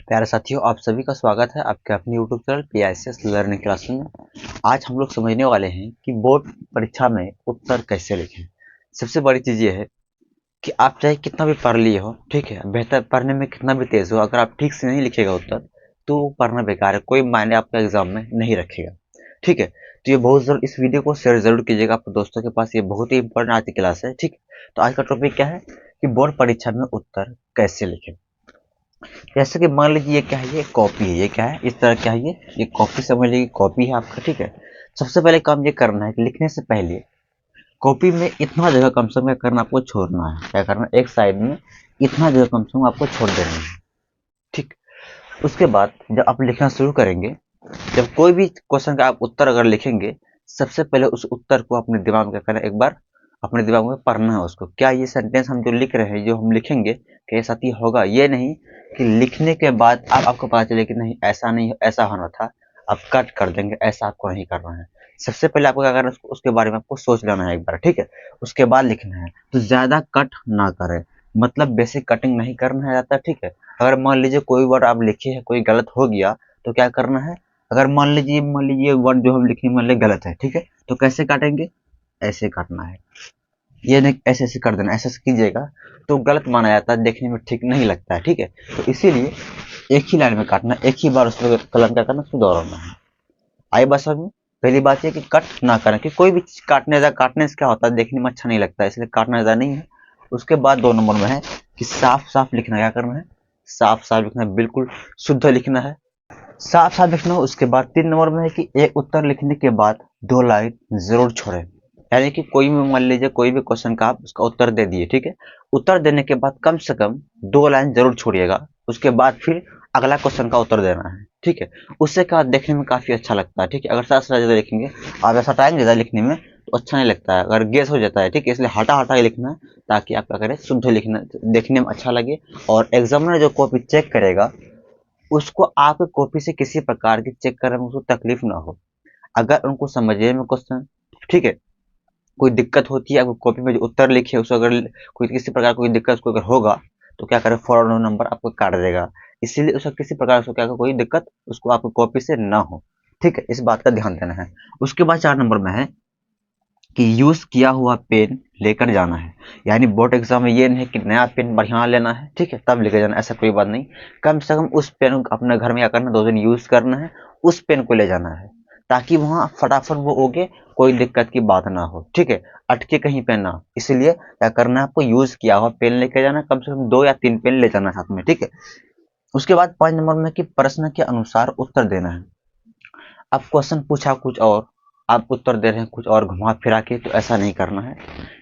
प्यारे साथियों, आप सभी का स्वागत है आपके अपने YouTube channel PICS learning classes में। आज हम लोग समझने वाले हैं कि बोर्ड परीक्षा में उत्तर कैसे लिखें। सबसे बड़ी चीज़ ये है कि आप चाहे कितना भी पढ़ लिए हो, ठीक है, बेहतर पढ़ने में कितना भी तेज हो, अगर आप ठीक से नहीं लिखेगा उत्तर तो वो पढ़ना बेकार है, कोई मायने आपका एग्जाम में नहीं रखेगा। ठीक है, तो ये बहुत जरूर इस वीडियो को शेयर जरूर कीजिएगा अपने दोस्तों के पास। ये बहुत ही इंपॉर्टेंट आज की क्लास है। ठीक है, तो आज का टॉपिक क्या है कि बोर्ड परीक्षा में उत्तर कैसे लिखें। जैसे कि मान लीजिए ये क्या है, ये कॉपी है, ये क्या है, इस तरह क्या है, ये कॉपी समझ लीजिए, कॉपी है आपका। ठीक है, सबसे पहले काम ये करना है कि लिखने से पहले कॉपी में इतना जगह कम से कम क्या करना, आपको छोड़ना है। क्या करना, एक साइड में इतना जगह कम से कम आपको छोड़ देना है। ठीक, उसके बाद जब आप लिखना शुरू करेंगे, जब कोई भी क्वेश्चन का आप उत्तर अगर लिखेंगे, सबसे पहले उस उत्तर को अपने दिमाग में क्या करना है, एक बार अपने दिमाग में पढ़ना है उसको। क्या ये सेंटेंस हम जो लिख रहे हैं, जो हम लिखेंगे, क्या ये साथी होगा? ये नहीं कि लिखने के बाद आपको पता चले कि नहीं ऐसा नहीं, ऐसा होना था, आप कट कर देंगे, ऐसा आपको नहीं करना है। सबसे पहले आपको क्या करना है, उसके बारे में आपको सोच लेना है एक बार। ठीक है, उसके बाद लिखना है। तो ज्यादा कट ना करें, मतलब बेसिक कटिंग नहीं करना है ज्यादा। ठीक है, अगर मान लीजिए कोई वर्ड आप लिखे हैं, कोई गलत हो गया, तो क्या करना है, अगर मान लीजिए वर्ड जो हम लिखे मान लीजिए गलत है, ठीक है, तो कैसे काटेंगे, ऐसे काटना है। ये नहीं ऐसे ऐसे कर देना, ऐसे ऐसे कीजिएगा तो गलत माना जाता है, देखने में ठीक नहीं लगता है। ठीक है, तो इसीलिए एक ही लाइन में काटना, एक ही बार उसमें कलम क्या करना, उसको दोहराना है। आई बात समझ में? पहली बात ये कि कट ना करें, कि कोई भी चीज काटने से क्या होता है, देखने में अच्छा नहीं लगता है, इसलिए काटना ज्यादा नहीं है। उसके बाद 2 नंबर में है कि साफ साफ लिखना। क्या करना है, साफ साफ लिखना है, बिल्कुल शुद्ध लिखना है, साफ साफ लिखना हो। उसके बाद 3 नंबर में है कि एक उत्तर लिखने के बाद 2 लाइन जरूर छोड़ें। यानी कि कोई भी मान लीजिए कोई भी क्वेश्चन का आप उसका उत्तर दे दिए, ठीक है, उत्तर देने के बाद कम से कम 2 लाइन जरूर छोड़िएगा। उसके बाद फिर अगला क्वेश्चन का उत्तर देना है। ठीक है, उससे क्या देखने में काफी अच्छा लगता है। ठीक है, अगर साथ साथ ज्यादा लिखेंगे, आप ऐसा टाइम ज्यादा लिखने में तो अच्छा नहीं लगता है, अगर गेस हो जाता है। ठीक है, इसलिए हटा हटा के लिखना है, ताकि आप क्या करें, शुद्ध लिखना, देखने में अच्छा लगे। और एग्जामिनर जो कॉपी चेक करेगा, उसको आपकी कॉपी से किसी प्रकार की चेक करने में उसको तकलीफ ना हो। अगर उनको समझने में क्वेश्चन, ठीक है, कोई दिक्कत होती है, आपको कॉपी में जो उत्तर लिखे उसको अगर कोई किसी प्रकार कोई दिक्कत उसको अगर होगा, तो क्या करे, फौरन नंबर आपको काट देगा। इसीलिए उसका किसी प्रकार से क्या कोई दिक्कत उसको आपको कॉपी से ना हो। ठीक है, इस बात का ध्यान देना है। उसके बाद 4 नंबर में है कि यूज किया हुआ पेन लेकर जाना है। यानी बोर्ड एग्जाम में ये नहीं कि नया पेन बढ़िया लेना है, ठीक है, तब लेकर जाना, ऐसा कोई बात नहीं। कम से कम उस पेन को अपने घर में क्या करना, 2 दिन यूज करना है, उस पेन को ले जाना है, ताकि वहां फटाफट वो उगे, कोई दिक्कत की बात ना हो। ठीक है, अटके कहीं पे ना, इसलिए क्या करना है, आपको यूज किया हुआ पेन लेकर जाना, कम से कम 2 या 3 पेन ले जाना साथ में। ठीक है, उसके बाद 5 नंबर में कि प्रश्न के अनुसार उत्तर देना है। अब क्वेश्चन पूछा कुछ और, आप उत्तर दे रहे हैं कुछ और घुमा फिरा के, तो ऐसा नहीं करना है।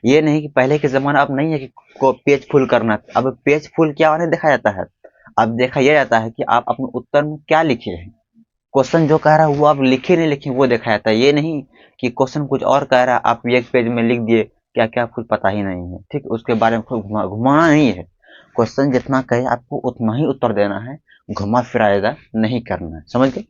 ये नहीं कि पहले के जमाना अब नहीं है कि को पेज फुल करना, अब पेज फुल क्या नहीं देखा जाता है, अब देखा यह जाता है कि आप अपने उत्तर में क्या लिखे हैं। क्वेश्चन जो कह रहा है वो आप लिखे नहीं लिखे वो देखा जाता है। ये नहीं कि क्वेश्चन कुछ और कह रहा है, आप एक पेज में लिख दिए, क्या क्या कुछ पता ही नहीं है। ठीक, उसके बारे में खुद घुमाना नहीं है। क्वेश्चन जितना कहे आपको उतना ही उत्तर देना है, घुमा फिराएगा नहीं करना है। समझ गए?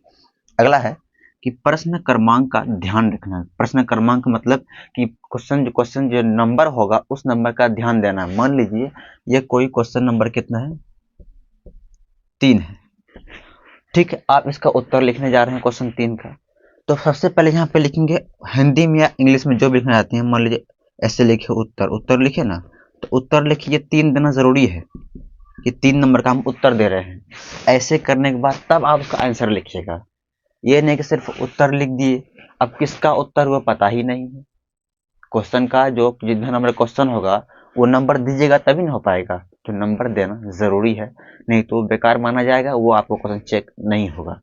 अगला है कि प्रश्न क्रमांक का ध्यान रखना है। प्रश्न क्रमांक मतलब कि क्वेश्चन जो नंबर होगा उस नंबर का ध्यान देना है। मान लीजिए ये कोई क्वेश्चन नंबर कितना है, 3 है। ठीक है, आप इसका उत्तर लिखने जा रहे हैं क्वेश्चन 3 का, तो सबसे पहले यहाँ पे लिखेंगे हिंदी में या इंग्लिश में जो भी लिखना चाहते हैं। मान लीजिए ऐसे लिखे उत्तर, उत्तर लिखे ना, तो उत्तर लिखिए, 3 देना जरूरी है कि 3 नंबर का हम उत्तर दे रहे हैं। ऐसे करने के बाद तब आप उसका आंसर लिखिएगा। ये नहीं कि सिर्फ उत्तर लिख दिए, अब किसका उत्तर हुआ पता ही नहीं है। क्वेश्चन का जो जितना नंबर क्वेश्चन होगा वो नंबर दीजिएगा तभी ना हो पाएगा, तो नंबर देना जरूरी है, नहीं तो बेकार माना जाएगा, वो आपको क्वेश्चन चेक नहीं होगा।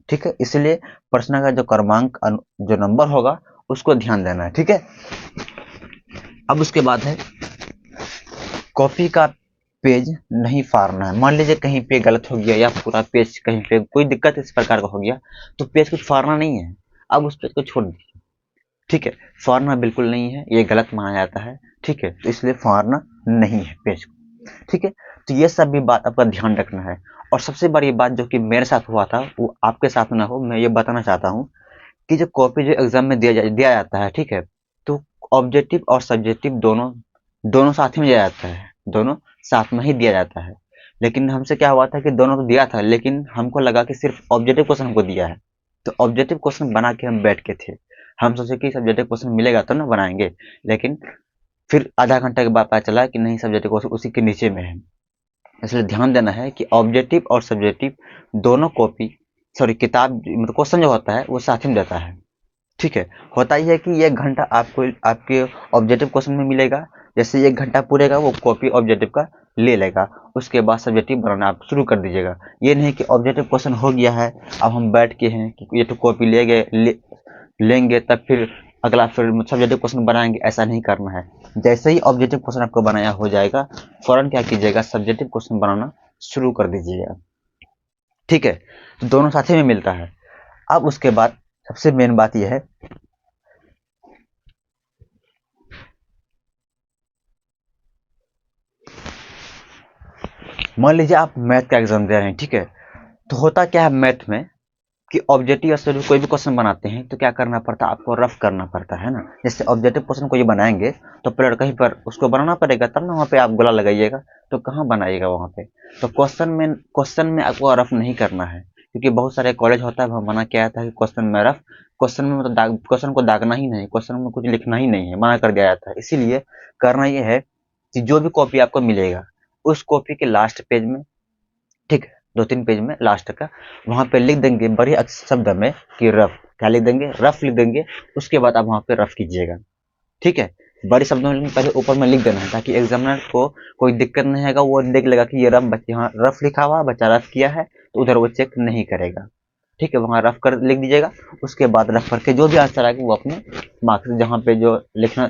ठीक है, इसलिए प्रश्न का जो क्रमांक जो नंबर होगा उसको ध्यान देना है। ठीक है, अब उसके बाद है कॉपी का पेज नहीं फाड़ना है। मान लीजिए कहीं पे गलत हो गया या पूरा पेज कहीं पे कोई दिक्कत इस प्रकार का हो गया, तो पेज को फाड़ना नहीं है, अब उस पेज को छोड़ दीजिए। ठीक है, फाड़ना बिल्कुल नहीं है, ये गलत माना जाता है। ठीक है, तो इसलिए फाड़ना नहीं है पेज को। ठीक है, तो ये सब भी बात आपका ध्यान रखना है। और सबसे बड़ी बात जो कि मेरे साथ हुआ था वो आपके साथ ना हो, मैं ये बताना चाहता हूँ कि जो कॉपी जो एग्जाम में दिया जाता है, ठीक है, तो ऑब्जेक्टिव और सब्जेक्टिव दोनों दोनों साथ में दिया जाता है, दोनों साथ में ही दिया जाता है। लेकिन हमसे क्या हुआ था कि दोनों तो दिया था, लेकिन हमको लगा कि सिर्फ ऑब्जेक्टिव क्वेश्चन हमको दिया है, तो ऑब्जेक्टिव क्वेश्चन बना के हम बैठ के थे। हम सोचे कि सब्जेक्टिव क्वेश्चन मिलेगा तो ना बनाएंगे, लेकिन फिर आधा घंटे के बाद पता चला कि नहीं, सब्जेक्टिव क्वेश्चन उसी के नीचे में है। इसलिए ध्यान देना है कि ऑब्जेक्टिव और सब्जेक्टिव दोनों कॉपी, सॉरी किताब, मतलब क्वेश्चन जो होता है वो साथ में देता है। ठीक है, होता ही है कि ये घंटा आपको आपके ऑब्जेक्टिव क्वेश्चन में मिलेगा। जैसे एक घंटा पूरेगा वो कॉपी ऑब्जेक्टिव का ले लेगा, उसके बाद सब्जेक्टिव बनाना आप शुरू कर दीजिएगा। ये नहीं कि ऑब्जेक्टिव क्वेश्चन हो गया है, अब हम बैठ के हैं कि ये तो कॉपी लेंगे तब फिर अगला फिर सब्जेक्टिव क्वेश्चन बनाएंगे, ऐसा नहीं करना है। जैसे ही ऑब्जेक्टिव क्वेश्चन आपको बनाया हो जाएगा, फौरन क्या कीजिएगा, सब्जेक्टिव क्वेश्चन बनाना शुरू कर दीजिएगा। ठीक है, तो दोनों साथ ही में मिलता है। अब उसके बाद सबसे मेन बात यह है, मान लीजिए आप मैथ का एग्जाम दे रहे हैं। ठीक है, तो होता क्या है मैथ में कि ऑब्जेक्टिव या कोई भी क्वेश्चन बनाते हैं तो क्या करना पड़ता है, आपको रफ करना पड़ता है ना। जैसे ऑब्जेक्टिव क्वेश्चन को ये बनाएंगे तो पहले कहीं पर उसको बनाना पड़ेगा, तब ना वहाँ पे आप गोला लगाइएगा, तो कहाँ बनाइएगा वहाँ पे। तो क्वेश्चन में आपको रफ नहीं करना है, क्योंकि बहुत सारे कॉलेज होता है वहाँ मना किया जाता है कि क्वेश्चन में रफ, क्वेश्चन में मतलब क्वेश्चन को दागना ही नहीं, क्वेश्चन में कुछ लिखना ही नहीं है, मना कर दिया जाता है। इसीलिए करना ये है कि जो भी कॉपी आपको मिलेगा उस कॉपी के लास्ट पेज में, ठीक है, 2-3 पेज में लास्ट का, वहाँ पे लिख देंगे बड़े शब्द में कि रफ, क्या लिख देंगे, रफ लिख देंगे। उसके बाद आप वहाँ पे रफ कीजिएगा। ठीक है, बड़े शब्दों में पहले ऊपर में लिख देना है, ताकि एग्जामिनर को कोई दिक्कत नहीं आएगा, वो देख लेगा कि ये रफ बच्चे, यहाँ रफ लिखा हुआ, बच्चा रफ किया है, तो उधर वो चेक नहीं करेगा। ठीक है, वहाँ रफ कर लिख दीजिएगा। उसके बाद रफ करके जो भी आंसर आएगा वो अपने मार्क्स जहाँ पे जो लिखना,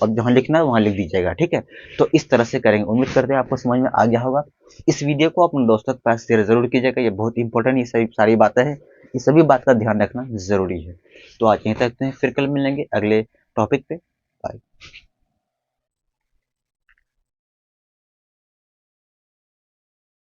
अब जहाँ लिखना है वहाँ लिख दीजिएगा। ठीक है, तो इस तरह से करेंगे। उम्मीद करते हैं आपको समझ में आ गया होगा। इस वीडियो को अपने दोस्तों के पास शेयर जरूर कीजिएगा, ये बहुत इंपॉर्टेंट, ये सभी सारी बातें हैं, ये सभी बात का ध्यान रखना जरूरी है। तो आज यहीं तक हैं, फिर कल मिलेंगे अगले टॉपिक पे। बाय।